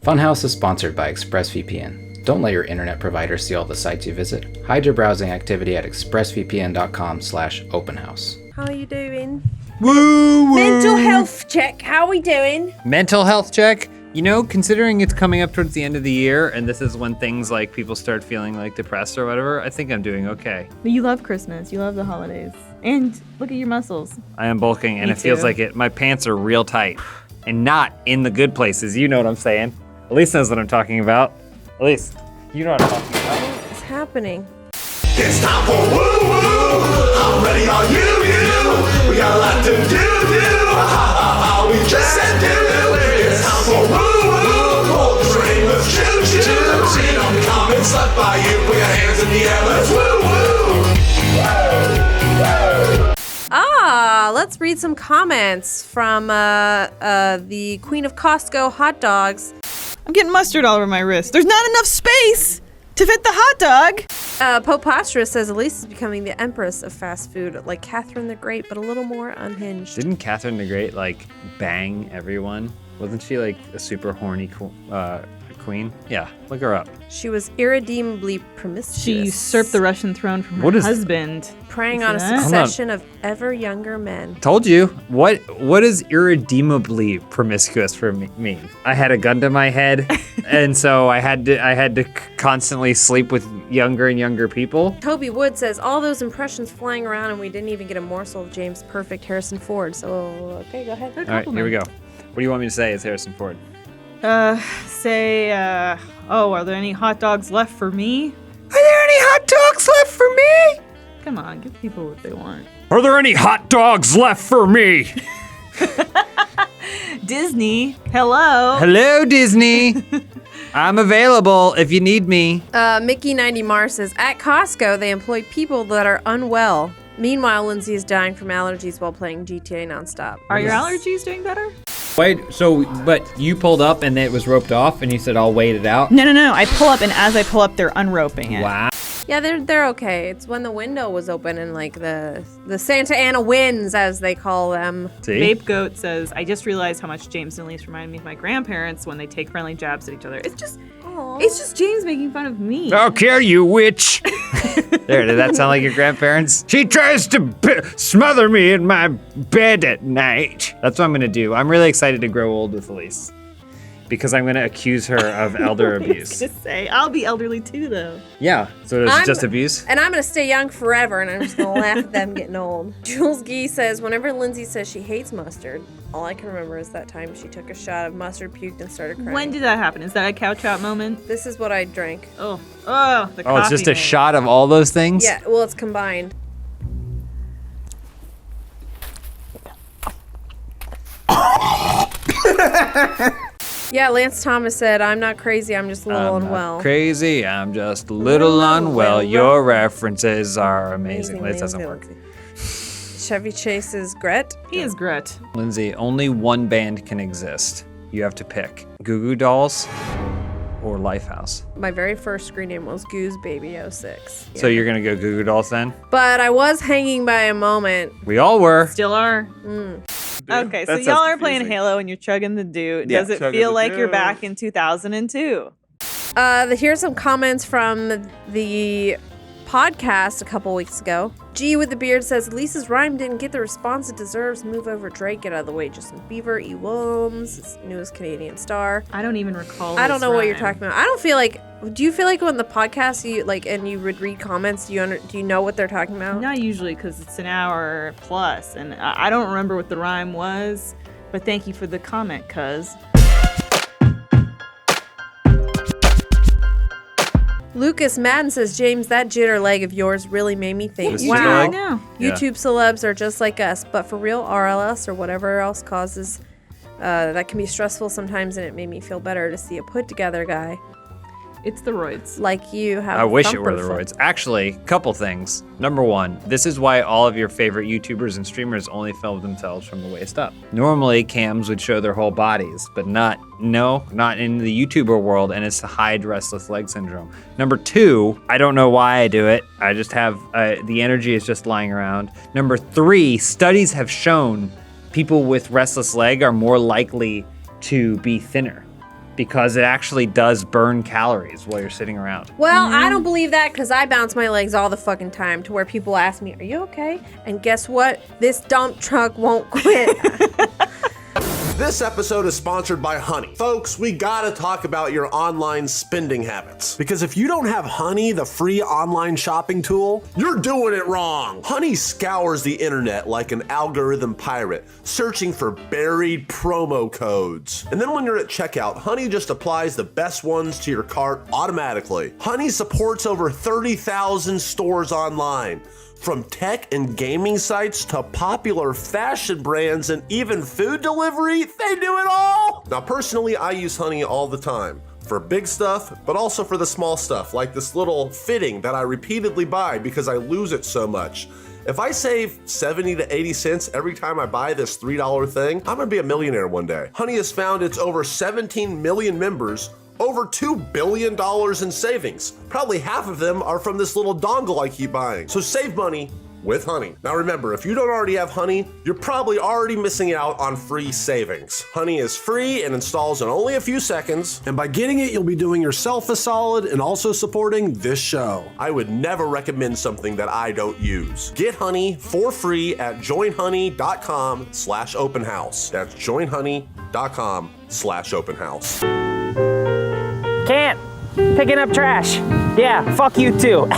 Funhaus is sponsored by ExpressVPN. Don't let your internet provider see all the sites you visit. Hide your browsing activity at expressvpn.com/openhouse. How are you doing? Woo! Mental health check. How are we doing? Mental health check. You know, considering it's coming up towards the end of the year, and this is when things like people start feeling like depressed or whatever, I think I'm doing okay. But you love Christmas. You love the holidays. And look at your muscles. I am bulking, and Me it feels too. like it. My pants are real tight, and not in the good places. You know what I'm saying? Elise knows what I'm talking about. Elise, you know what I'm talking about. What's happening? It's time for woo woo. How ready are you? We got a lot to do. We just said do. It's time for woo woo. Pull the train, let's choo choo. Don't come and slept by you. Put your hands in the air, let's woo woo. Let's read some comments from the Queen of Costco hot dogs. I'm getting mustard all over my wrist. There's not enough space to fit the hot dog. Pope Posterous says Elise is becoming the empress of fast food, like Catherine the Great, but a little more unhinged. Didn't Catherine the Great, like, bang everyone? Wasn't she, like, a super horny queen? Yeah, look her up. She was irredeemably promiscuous. She usurped the Russian throne from What her is- husband. preying You on a see that? succession of ever younger men. Told you. What is irredeemably promiscuous mean? I had a gun to my head, and so I had to constantly sleep with younger and younger people. Toby Wood says all those impressions flying around and we didn't even get a morsel of James' perfect Harrison Ford. So, okay, go ahead. All right, here we go. What do you want me to say as Harrison Ford? Are there any hot dogs left for me? Are there any hot dogs left for me? Come on, give people what they want. Are there any hot dogs left for me? Disney, hello. Hello, Disney. I'm available if you need me. Mickey90 Mars says, at Costco, they employ people that are unwell. Meanwhile, Lindsay is dying from allergies while playing GTA nonstop. Are your allergies doing better? Wait, but you pulled up and it was roped off and you said I'll wait it out? No. I pull up, and as I pull up, they're unroping it. Wow. Yeah, they're okay. It's when the window was open and like the Santa Ana winds, as they call them. See? Vape Goat says, I just realized how much James and Elise remind me of my grandparents when they take friendly jabs at each other. It's just James making fun of me. I'll kill you, witch. There, did that sound like your grandparents? She tries to smother me in my bed at night. That's what I'm gonna do. I'm really excited to grow old with Elise because I'm gonna accuse her of elder abuse. Just say, I'll be elderly too, though. Yeah, so it's just abuse? And I'm going to stay young forever, and I'm just going to laugh at them getting old. Jules Gee says, whenever Lindsay says she hates mustard, all I can remember is that time she took a shot of mustard, puked, and started crying. When did that happen? Is that a couch out moment? This is what I drank. The Oh, it's just coffee a shot of all those things? Yeah, well, it's combined. Yeah, Lance Thomas said, I'm not crazy, I'm just a little unwell. Crazy, I'm just a little unwell. Your references are amazing. This doesn't work. Chevy Chase is Gret. He is Gret. Lindsay, only one band can exist. You have to pick Goo Goo Dolls or Lifehouse. My very first screen name was Goose Baby 06. So you're gonna go Goo Goo Dolls then? But I was hanging by a moment. We all were. Still are. Okay, so y'all are playing Halo and you're chugging the Dew. Does it feel like you're back in 2002? Here's some comments from the podcast a couple weeks ago. G with the beard says, Lisa's rhyme didn't get the response it deserves. Move over Drake, get out of the way. Justin Bieber, E. Williams, newest Canadian star. I don't even recall. I don't know this what you're rhyme. talking about. I don't feel like. Do you feel like on the podcast you like and you would read comments? Do you know what they're talking about? Not usually, because it's an hour plus, and I don't remember what the rhyme was. But thank you for the comment, cuz. Lucas Madden says, James, that jitter leg of yours really made me think. This Wow. jitter leg? No. Yeah. YouTube celebs are just like us, but for real, RLS or whatever else causes that can be stressful sometimes, and it made me feel better to see a put together guy It's the roids. like you have. I wish it were the thumper roids. Actually, couple things. Number one, this is why all of your favorite YouTubers and streamers only film themselves from the waist up. Normally, cams would show their whole bodies, but not in the YouTuber world, and it's to hide restless leg syndrome. Number two, I don't know why I do it. I just have, the energy is just lying around. Number three, studies have shown people with restless leg are more likely to be thinner, because it actually does burn calories while you're sitting around. Well, I don't believe that because I bounce my legs all the fucking time to where people ask me, are you okay? And guess what? This dump truck won't quit. This episode is sponsored by Honey. Folks, we gotta talk about your online spending habits. Because if you don't have Honey, the free online shopping tool, you're doing it wrong. Honey scours the internet like an algorithm pirate, searching for buried promo codes. And then when you're at checkout, Honey just applies the best ones to your cart automatically. Honey supports over 30,000 stores online. From tech and gaming sites to popular fashion brands and even food delivery, they do it all! Now personally, I use Honey all the time. For big stuff, but also for the small stuff, like this little fitting that I repeatedly buy because I lose it so much. If I save 70 to 80 cents every time I buy this $3 thing, I'm gonna be a millionaire one day. Honey has found its over 17 million members, over $2 billion in savings. Probably half of them are from this little dongle I keep buying. So save money with Honey. Now remember, if you don't already have Honey, you're probably already missing out on free savings. Honey is free and installs in only a few seconds. And by getting it, you'll be doing yourself a solid and also supporting this show. I would never recommend something that I don't use. Get Honey for free at joinhoney.com/openhouse. That's joinhoney.com/openhouse. Can't. Picking up trash. Yeah, fuck you too.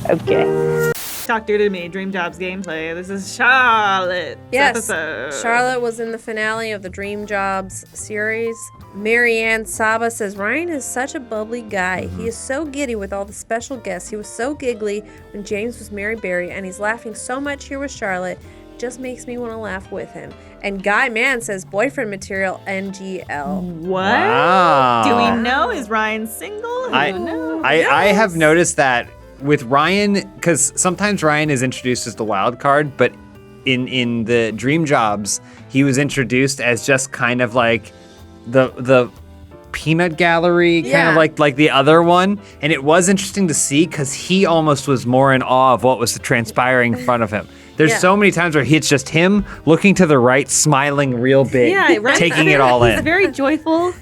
Okay. Talk Dirty to Me, Dream Jobs gameplay. This is Charlotte. Yes, Episode. Charlotte was in the finale of the Dream Jobs series. Marianne Saba says, Ryan is such a bubbly guy. He is so giddy with all the special guests. He was so giggly when James was Mary Berry, and he's laughing so much here with Charlotte. Just makes me want to laugh with him. And Guy Mann says, boyfriend material, NGL. What? Wow. Do we know? Is Ryan single? I have noticed that with Ryan, because sometimes Ryan is introduced as the wild card, but in the Dream Jobs, he was introduced as just kind of like the peanut gallery, kind of like the other one. And it was interesting to see because he almost was more in awe of what was transpiring in front of him. There's so many times where it's just him looking to the right, smiling real big, taking it all in. He's very joyful.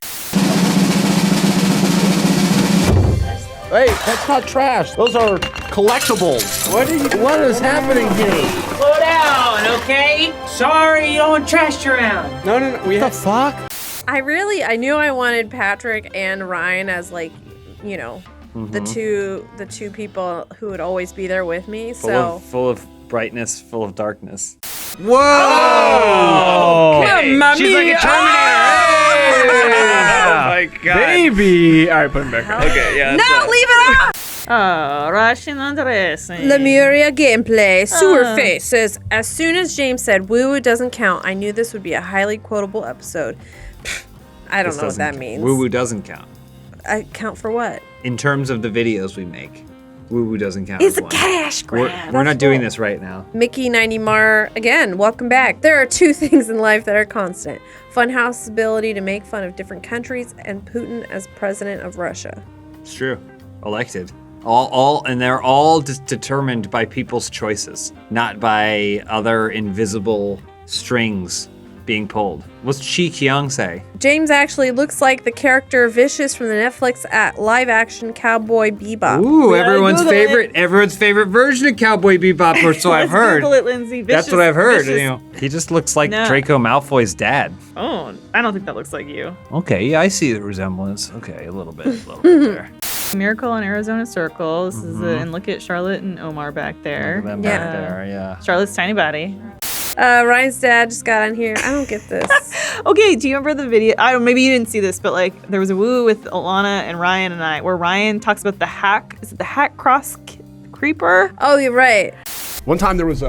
Hey, that's not trash. Those are collectibles. What is happening here? Slow down, okay? Sorry, you don't want trash around. No. What the fuck? I knew I wanted Patrick and Ryan as the two people who would always be there with me. Full of brightness, full of darkness. Whoa! Okay. She's like a Terminator. Oh my god, baby! All right, put him back. Okay, yeah. No, leave it off! Oh, Russian undressing. Lemuria gameplay. Sewer Face says, as soon as James said woo woo doesn't count, I knew this would be a highly quotable episode. I don't know what that means. Woo woo doesn't count. Count for what? In terms of the videos we make, woo woo doesn't count. It's as a one. cash grab. We're not doing this right now. Mickey 90 Mar, again, welcome back. There are two things in life that are constant. Funhaus's ability to make fun of different countries and Putin as president of Russia. It's true. Elected. And they're all determined by people's choices, not by other invisible strings being pulled. What's Chi Kyung say? James actually looks like the character Vicious from the Netflix live-action Cowboy Bebop. Ooh, everyone's favorite version of Cowboy Bebop, or so I've heard. Google it, Lindsay. That's what I've heard. Vicious. He just looks like Draco Malfoy's dad. Oh, I don't think that looks like you. Okay, yeah, I see the resemblance. Okay, a little bit there. Miracle on Arizona Circle. This is and look at Charlotte and Omar back there. Look at them back there, yeah. Charlotte's tiny body. Ryan's dad just got on here. I don't get this. Okay, do you remember the video? I don't. Maybe you didn't see this, but like there was a woo with Alana and Ryan and I, where Ryan talks about the hack. Is it the hack cross creeper? Oh, you're right. One time there was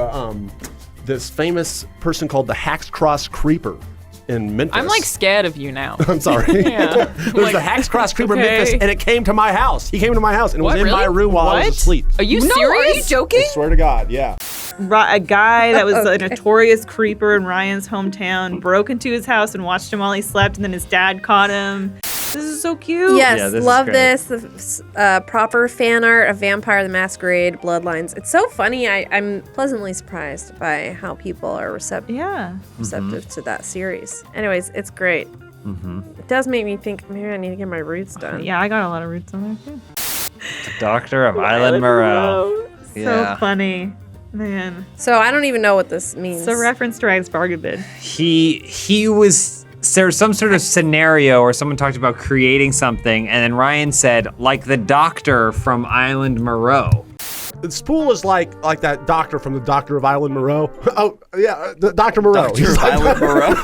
this famous person called the Hacks Cross Creeper in Memphis. I'm like scared of you now. I'm sorry. Yeah. There's the Hacks Cross Creeper in Memphis, and it came to my house. He came to my house and What, was in really? my room while I was asleep. Are you serious? Are you joking? I swear to God, yeah. A guy that was a notorious creeper in Ryan's hometown broke into his house and watched him while he slept, and then his dad caught him. This is so cute. Yes, Yeah, this love is this. The proper fan art of Vampire the Masquerade Bloodlines. It's so funny. I'm pleasantly surprised by how people are receptive Yeah. to that series. Anyways, it's great. It does make me think maybe I need to get my roots done. Yeah, I got a lot of roots on there too. Doctor of Island Moreau. So Yeah. funny. Man. So I don't even know what this means. It's a reference to Rags Bargain Bin. He was, there was some sort of scenario or someone talked about creating something, and then Ryan said, like the doctor from Island Moreau. The spool is like that doctor from the Doctor of Island Moreau. Oh, yeah, the Dr. Moreau. Doctor of Island Moreau.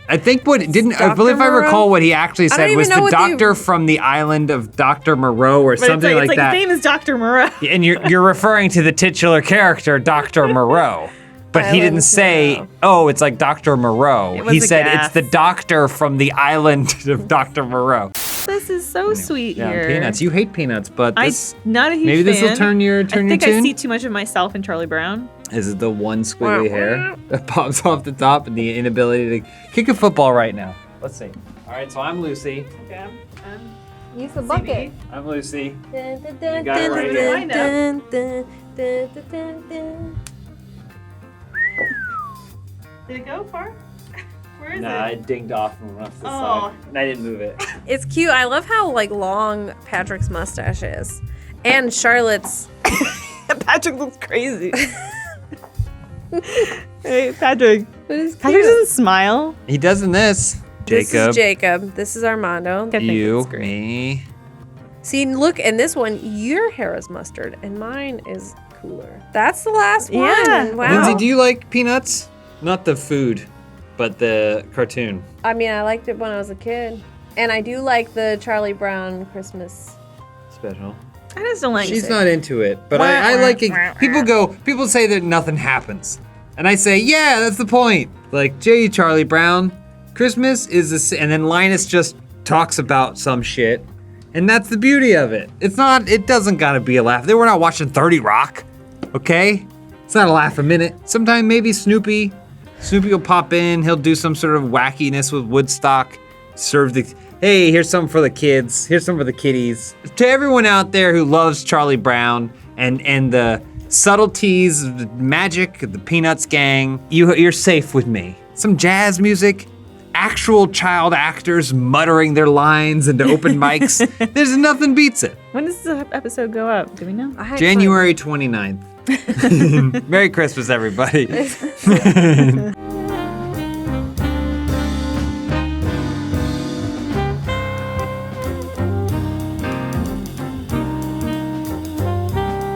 I think I believe if I recall what he actually said was the doctor from the island of Dr. Moreau or something like that. His name is Dr. Moreau. And you're referring to the titular character, Dr. Moreau. But he didn't say, oh, it's like Dr. Moreau. He said it's the doctor from the island of Dr. Moreau. This is so sweet Yeah, here. peanuts. You hate peanuts, but I'm this not a huge maybe this will fan. turn your I think I tune. see too much of myself in Charlie Brown. Is it the one squiggly hair that pops off the top and the inability to kick a football right now? Let's see. All right, so I'm Lucy. Okay. Use the bucket. I'm Lucy. Dun, got it right here. Did it go far? Where is Nah, it? it dinged off from off the Oh. side. And I didn't move it. It's cute. I love how like long Patrick's mustache is, and Charlotte's. Patrick looks crazy. Hey, Patrick. Patrick Patrick doesn't smile. He does in this. This Jacob. is Jacob. This is Armando. I think You, it's great. me. See, look, in this one, your hair is mustard, and mine is cooler. That's the last one. Yeah. Wow. Lindsay, do you like peanuts? Not the food, but the cartoon. I mean, I liked it when I was a kid, and I do like the Charlie Brown Christmas. Special. I just don't like She's it. not into it, but I like it. People say that nothing happens. And I say, yeah, that's the point. Like, Charlie Brown, Christmas is and then Linus just talks about some shit. And that's the beauty of it. It doesn't gotta be a laugh. We're not watching 30 Rock, okay? It's not a laugh a minute. Sometime maybe Snoopy will pop in, he'll do some sort of wackiness with Woodstock, hey, here's something for the kids, here's something for the kiddies. To everyone out there who loves Charlie Brown and the subtleties, the magic, the Peanuts gang, you're safe with me. Some jazz music, actual child actors muttering their lines into open mics. There's nothing beats it. When does this episode go up? Do we know? January 29th. Merry Christmas, everybody.